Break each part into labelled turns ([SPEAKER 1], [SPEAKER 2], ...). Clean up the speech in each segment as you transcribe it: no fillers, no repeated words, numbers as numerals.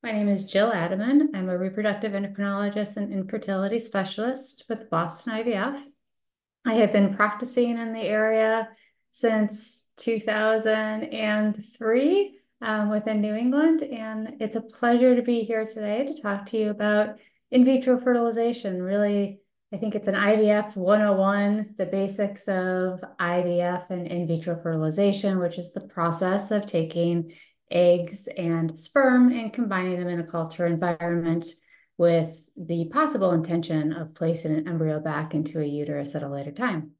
[SPEAKER 1] My name is Jill Attaman. I'm a reproductive endocrinologist and infertility specialist with Boston IVF. I have been practicing in the area since 2003 within New England, and it's a pleasure to be here today to talk to you about in vitro fertilization. Really, I think it's an IVF 101, the basics of IVF and in vitro fertilization, which is the process of taking eggs and sperm and combining them in a culture environment with the possible intention of placing an embryo back into a uterus at a later time.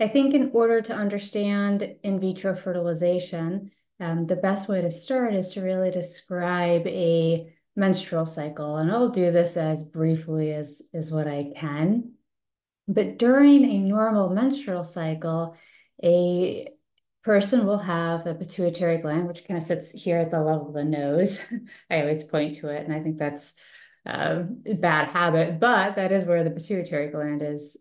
[SPEAKER 1] I think in order to understand in vitro fertilization, the best way to start is to really describe a menstrual cycle. And I'll do this as briefly as what I can. But during a normal menstrual cycle, a person will have a pituitary gland, which kind of sits here at the level of the nose. I always point to it, and I think that's a bad habit, but that is where the pituitary gland is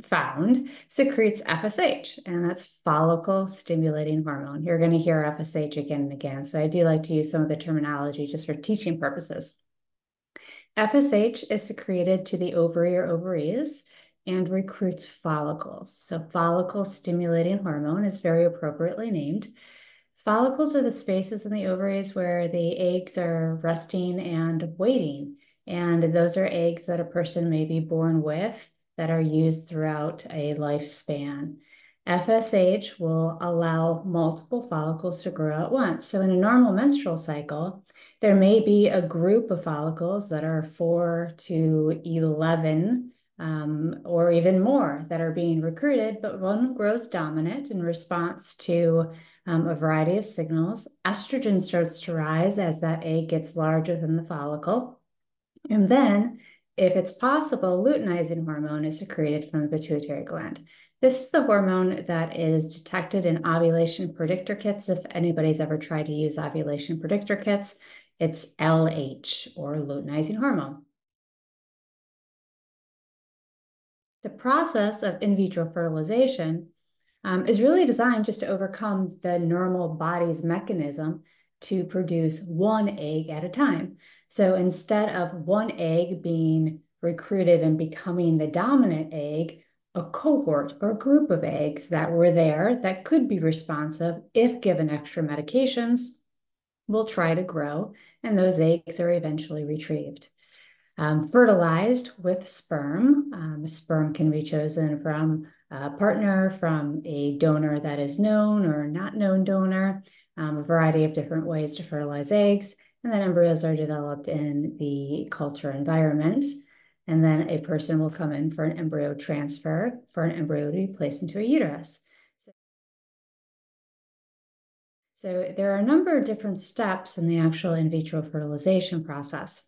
[SPEAKER 1] found, secretes FSH, and that's follicle stimulating hormone. You're going to hear FSH again and again, so I do like to use some of the terminology just for teaching purposes. FSH is secreted to the ovary or ovaries and recruits follicles. So follicle stimulating hormone is very appropriately named. Follicles are the spaces in the ovaries where the eggs are resting and waiting. And those are eggs that a person may be born with that are used throughout a lifespan. FSH will allow multiple follicles to grow at once. So in a normal menstrual cycle, there may be a group of follicles that are 4 to 11 or even more that are being recruited, but one grows dominant in response to a variety of signals. Estrogen starts to rise as that egg gets large within the follicle. And then, if it's possible, luteinizing hormone is secreted from the pituitary gland. This is the hormone that is detected in ovulation predictor kits. If anybody's ever tried to use ovulation predictor kits, it's LH, or luteinizing hormone. The process of in vitro fertilization is really designed just to overcome the normal body's mechanism to produce one egg at a time. So instead of one egg being recruited and becoming the dominant egg, a cohort or group of eggs that were there that could be responsive if given extra medications will try to grow, and those eggs are eventually retrieved. Fertilized with sperm. Sperm can be chosen from a partner, from a donor that is known or not known donor, a variety of different ways to fertilize eggs. And then embryos are developed in the culture environment. And then a person will come in for an embryo transfer for an embryo to be placed into a uterus. So there are a number of different steps in the actual in vitro fertilization process.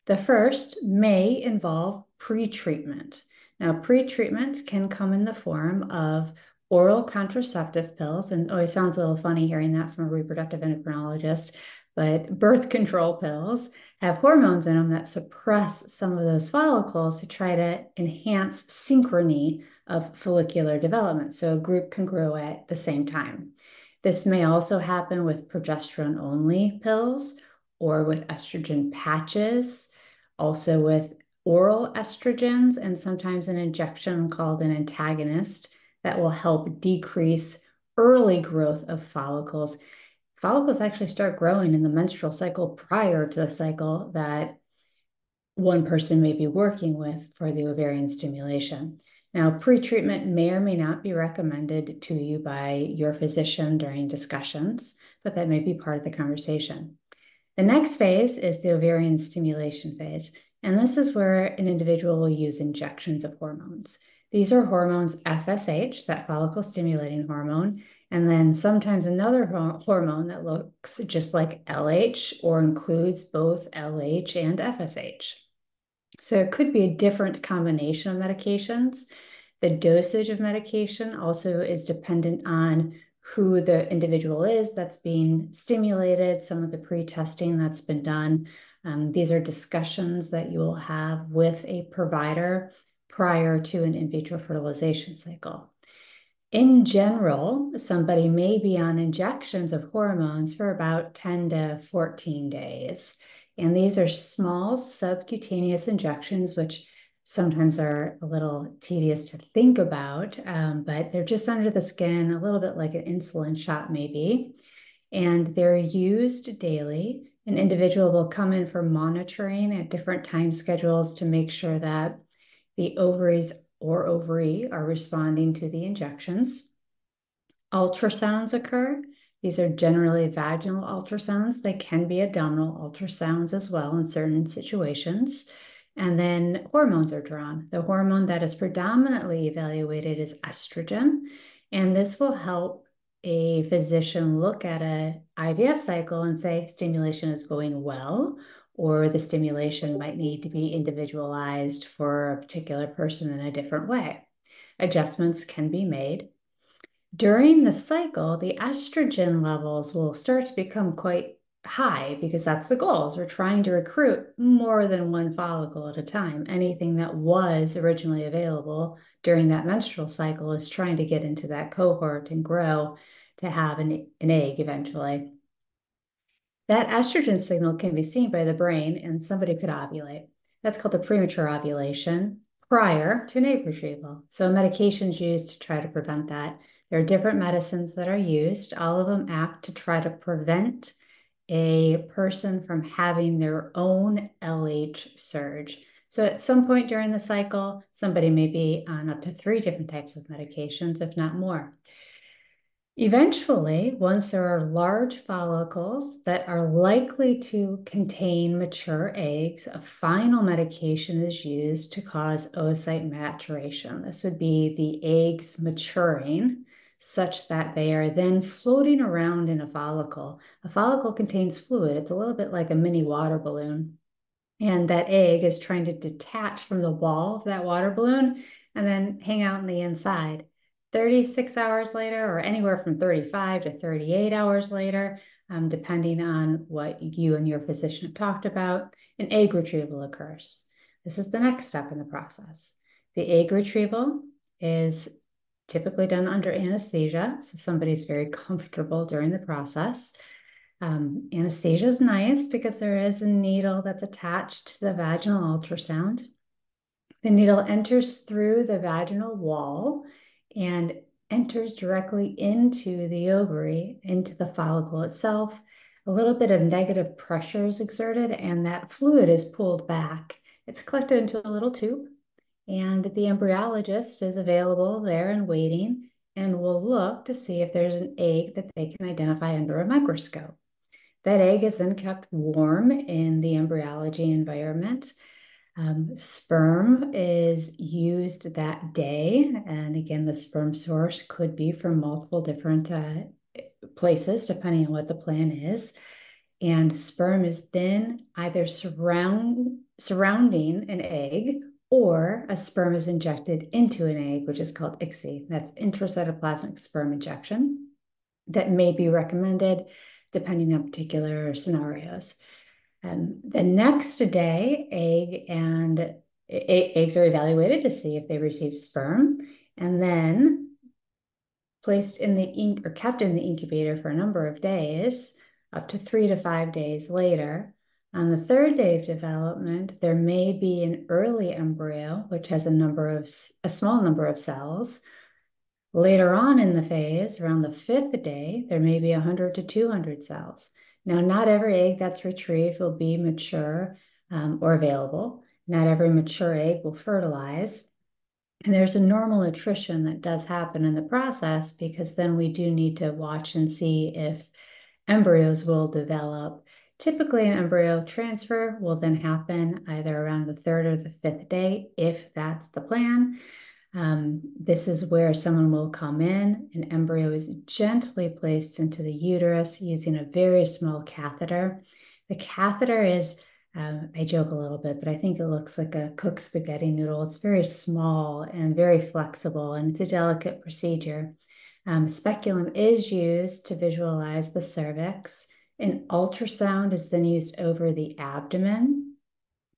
[SPEAKER 1] The first may involve pre-treatment. Now, pre-treatment can come in the form of oral contraceptive pills, and it always sounds a little funny hearing that from a reproductive endocrinologist, but birth control pills have hormones in them that suppress some of those follicles to try to enhance synchrony of follicular development, so a group can grow at the same time. This may also happen with progesterone-only pills or with estrogen patches, also with oral estrogens, and sometimes an injection called an antagonist that will help decrease early growth of follicles. Follicles actually start growing in the menstrual cycle prior to the cycle that one person may be working with for the ovarian stimulation. Now, pre-treatment may or may not be recommended to you by your physician during discussions, but that may be part of the conversation. The next phase is the ovarian stimulation phase, and this is where an individual will use injections of hormones. These are hormones FSH, that follicle stimulating hormone, and then sometimes another hormone that looks just like LH or includes both LH and FSH. So it could be a different combination of medications. The dosage of medication also is dependent on who the individual is that's being stimulated, some of the pre-testing that's been done. These are discussions that you will have with a provider prior to an in vitro fertilization cycle. In general, somebody may be on injections of hormones for about 10 to 14 days. And these are small subcutaneous injections, which sometimes are a little tedious to think about, but they're just under the skin, a little bit like an insulin shot maybe. And they're used daily. An individual will come in for monitoring at different time schedules to make sure that the ovaries or ovary are responding to the injections. Ultrasounds occur. These are generally vaginal ultrasounds. They can be abdominal ultrasounds as well in certain situations. And then hormones are drawn. The hormone that is predominantly evaluated is estrogen. And this will help a physician look at an IVF cycle and say stimulation is going well, or the stimulation might need to be individualized for a particular person in a different way. Adjustments can be made. During the cycle, the estrogen levels will start to become quite high because that's the goal, is we're trying to recruit more than one follicle at a time. Anything that was originally available during that menstrual cycle is trying to get into that cohort and grow to have an egg eventually. That estrogen signal can be seen by the brain, and somebody could ovulate. That's called a premature ovulation prior to an egg retrieval. So medication is used to try to prevent that. There are different medicines that are used. All of them act to try to prevent a person from having their own LH surge. So at some point during the cycle, somebody may be on up to 3 different types of medications, if not more. Eventually, once there are large follicles that are likely to contain mature eggs, a final medication is used to cause oocyte maturation. This would be the eggs maturing such that they are then floating around in a follicle. A follicle contains fluid. It's a little bit like a mini water balloon. And that egg is trying to detach from the wall of that water balloon and then hang out on the inside. 36 hours later, or anywhere from 35 to 38 hours later, depending on what you and your physician have talked about, an egg retrieval occurs. This is the next step in the process. The egg retrieval is typically done under anesthesia, so somebody's very comfortable during the process. Anesthesia is nice because there is a needle that's attached to the vaginal ultrasound. The needle enters through the vaginal wall and enters directly into the ovary, into the follicle itself. A little bit of negative pressure is exerted and that fluid is pulled back. It's collected into a little tube, and the embryologist is available there and waiting and will look to see if there's an egg that they can identify under a microscope. That egg is then kept warm in the embryology environment. Sperm is used that day. And again, the sperm source could be from multiple different places, depending on what the plan is. And sperm is then either surrounding an egg, or a sperm is injected into an egg, which is called ICSI. That's intracytoplasmic sperm injection. That may be recommended depending on particular scenarios. The next day, eggs are evaluated to see if they received sperm, and then placed in the or kept in the incubator for a number of days, up to 3 to 5 days later. On the 3rd day of development, there may be an early embryo, which has a small number of cells. Later on in the phase, around the 5th day, there may be 100 to 200 cells. Now, not every egg that's retrieved will be mature or available. Not every mature egg will fertilize. And there's a normal attrition that does happen in the process, because then we do need to watch and see if embryos will develop. Typically, an embryo transfer will then happen either around the 3rd or the 5th day, if that's the plan. This is where someone will come in. An embryo is gently placed into the uterus using a very small catheter. The catheter is, I joke a little bit, but I think it looks like a cooked spaghetti noodle. It's very small and very flexible, and it's a delicate procedure. Speculum is used to visualize the cervix. An ultrasound is then used over the abdomen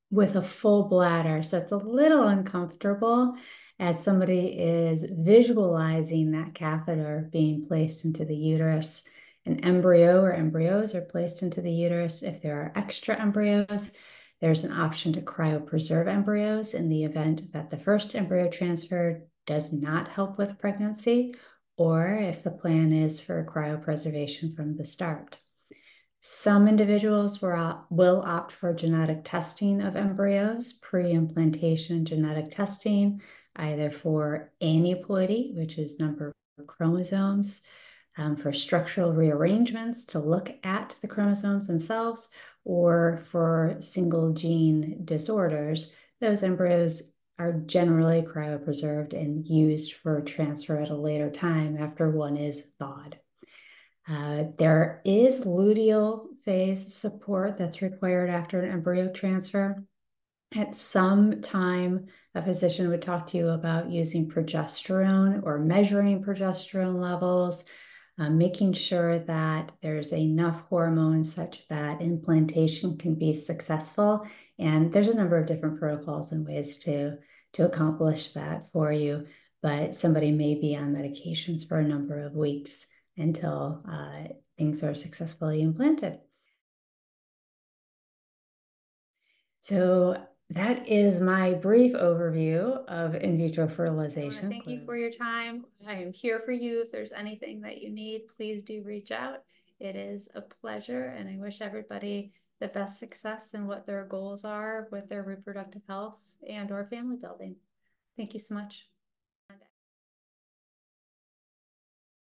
[SPEAKER 1] with a full bladder. So it's a little uncomfortable. as somebody is visualizing that catheter being placed into the uterus. An embryo or embryos are placed into the uterus. If there are extra embryos, there's an option to cryopreserve embryos in the event that the first embryo transfer does not help with pregnancy, or if the plan is for cryopreservation from the start. Some individuals will opt for genetic testing of embryos, pre-implantation genetic testing, either for aneuploidy, which is number of chromosomes, for structural rearrangements to look at the chromosomes themselves, or for single gene disorders. Those embryos are generally cryopreserved and used for transfer at a later time after one is thawed. There is luteal phase support that's required after an embryo transfer. At some time, a physician would talk to you about using progesterone or measuring progesterone levels, making sure that there's enough hormone such that implantation can be successful. And there's a number of different protocols and ways to accomplish that for you, but somebody may be on medications for a number of weeks until things are successfully implanted. So that is my brief overview of in vitro fertilization. Thank you for your time. I am here for you. If there's anything that you need, please do reach out. It is a pleasure, and I wish everybody the best success in what their goals are with their reproductive health and or family building. Thank you so much.